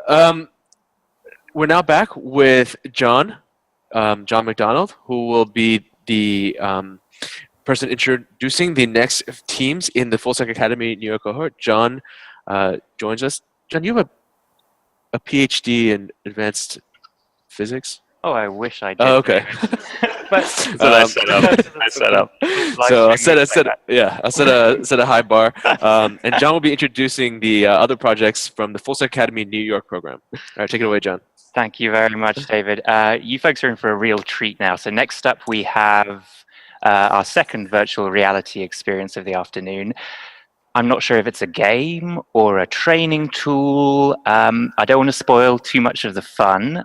Um, we're now back with John McDonald, who will be the person introducing the next teams in the Full Stack Academy New York cohort. John joins us. John, you have a PhD in advanced physics? Oh, I wish I did. Oh, okay. But So I set up. So I'll set a high bar. And John will be introducing the other projects from the Full Stack Academy New York program. All right, take it away, John. Thank you very much, David. You folks are in for a real treat now. So next up, we have our second virtual reality experience of the afternoon. I'm not sure if it's a game or a training tool. I don't want to spoil too much of the fun,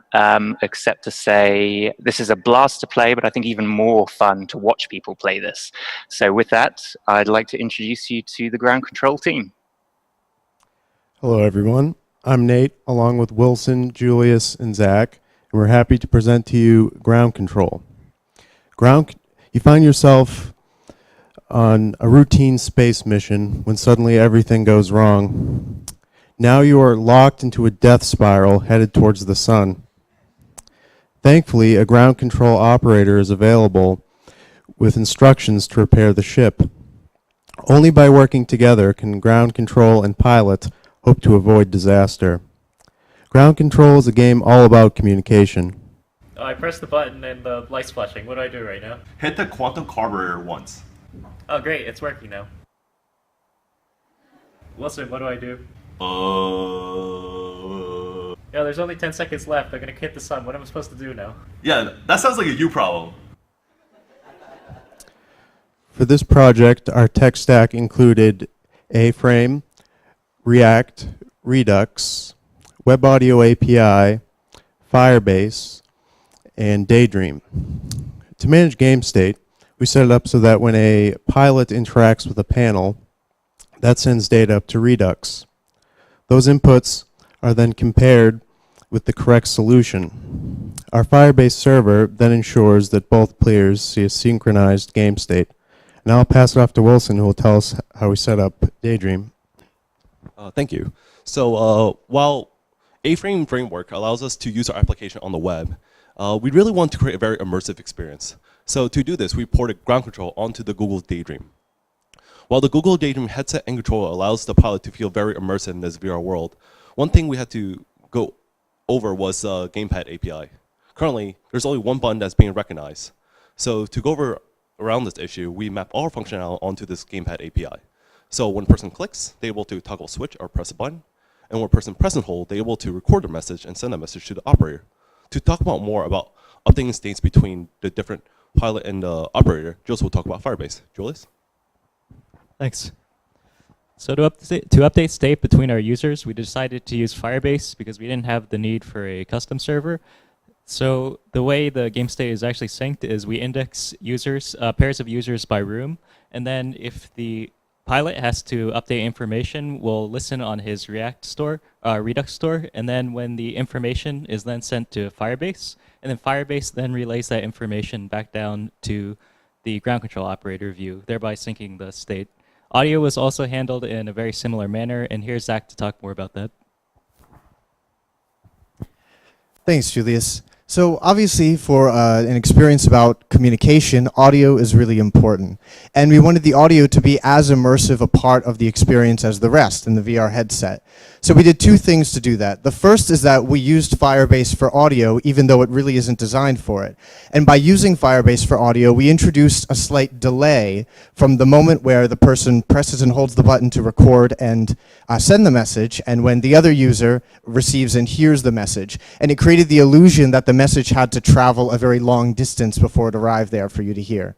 except to say this is a blast to play, but I think even more fun to watch people play this. So with that, I'd like to introduce you to the ground control team. Hello, everyone. I'm Nate, along with Wilson, Julius, and Zach, and we're happy to present to you ground control. You find yourself on a routine space mission when suddenly everything goes wrong. Now you are locked into a death spiral headed towards the sun. Thankfully, a ground control operator is available with instructions to repair the ship. Only by working together can ground control and pilot hope to avoid disaster. Ground control is a game all about communication. I pressed the button and the light's flashing. What do I do right now? Hit the quantum carburetor once. Oh, great, it's working now. Wilson, what do I do? Yeah, there's only 10 seconds left. They're gonna hit the sun. What am I supposed to do now? Yeah, that sounds like a you problem. For this project, our tech stack included A-Frame, React, Redux, WebAudio API, Firebase, and Daydream. To manage game state, we set it up so that when a pilot interacts with a panel, that sends data up to Redux. Those inputs are then compared with the correct solution. Our Firebase server then ensures that both players see a synchronized game state. Now I'll pass it off to Wilson, who will tell us how we set up Daydream. Thank you. So while A-Frame framework allows us to use our application on the web, we really want to create a very immersive experience. So to do this, we ported ground control onto the Google Daydream. While the Google Daydream headset and controller allows the pilot to feel very immersive in this VR world, one thing we had to go over was Gamepad Api. Currently, there's only one button that's being recognized. So to go around this issue, we map all our functionality onto this Gamepad API. So when a person clicks, they're able to toggle switch or press a button. And when a person press and hold, they're able to record a message and send a message to the operator. To talk about more about updating states between the different pilot and the operator, Julius will talk about Firebase. Julius? Thanks. So to update state between our users, we decided to use Firebase because we didn't have the need for a custom server. So the way the game state is actually synced is we index users, pairs of users by room, and then if the pilot has to update information, we'll listen on his Redux store, and then when the information is then sent to Firebase, and then Firebase then relays that information back down to the ground control operator view, thereby syncing the state. Audio was also handled in a very similar manner, and here's Zach to talk more about that. Thanks, Julius. So obviously for an experience about communication, audio is really important. And we wanted the audio to be as immersive a part of the experience as the rest in the VR headset. So we did two things to do that. The first is that we used Firebase for audio, even though it really isn't designed for it. And by using Firebase for audio, we introduced a slight delay from the moment where the person presses and holds the button to record and send the message, and when the other user receives and hears the message. And it created the illusion that the message had to travel a very long distance before it arrived there for you to hear.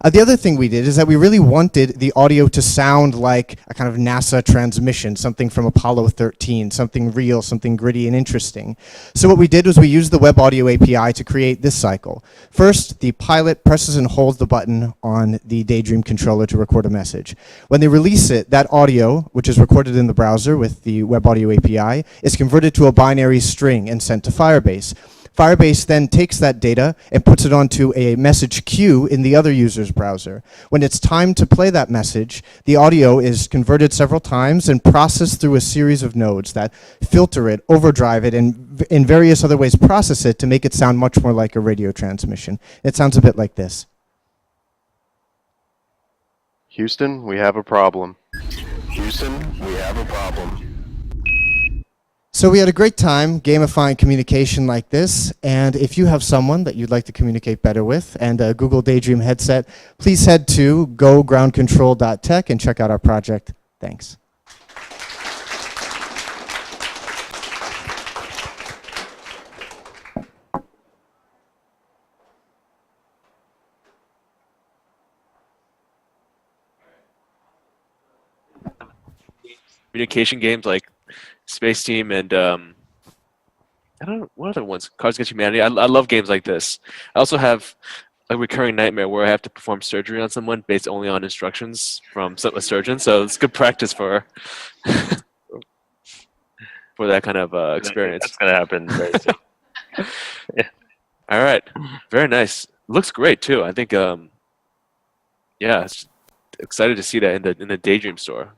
The other thing we did is that we really wanted the audio to sound like a kind of NASA transmission, something from Apollo 13, something real, something gritty and interesting. So what we did was we used the WebAudio API to create this cycle. First, the pilot presses and holds the button on the Daydream controller to record a message. When they release it, that audio, which is recorded in the browser with the WebAudio API, is converted to a binary string and sent to Firebase. Firebase then takes that data and puts it onto a message queue in the other user's browser. When it's time to play that message, the audio is converted several times and processed through a series of nodes that filter it, overdrive it, and in various other ways process it to make it sound much more like a radio transmission. It sounds a bit like this. Houston, we have a problem. Houston, we have a problem. So we had a great time gamifying communication like this, and if you have someone that you'd like to communicate better with and a Google Daydream headset, please head to gogroundcontrol.tech and check out our project. Thanks. Communication games like Space Team and I don't know what other ones. Cards Against Humanity. I love games like this. I also have a recurring nightmare where I have to perform surgery on someone based only on instructions from a surgeon. So it's good practice for for that kind of experience. That's going to happen very soon. Yeah. All right. Very nice. Looks great too. I think. Yeah, excited to see that in the Daydream store.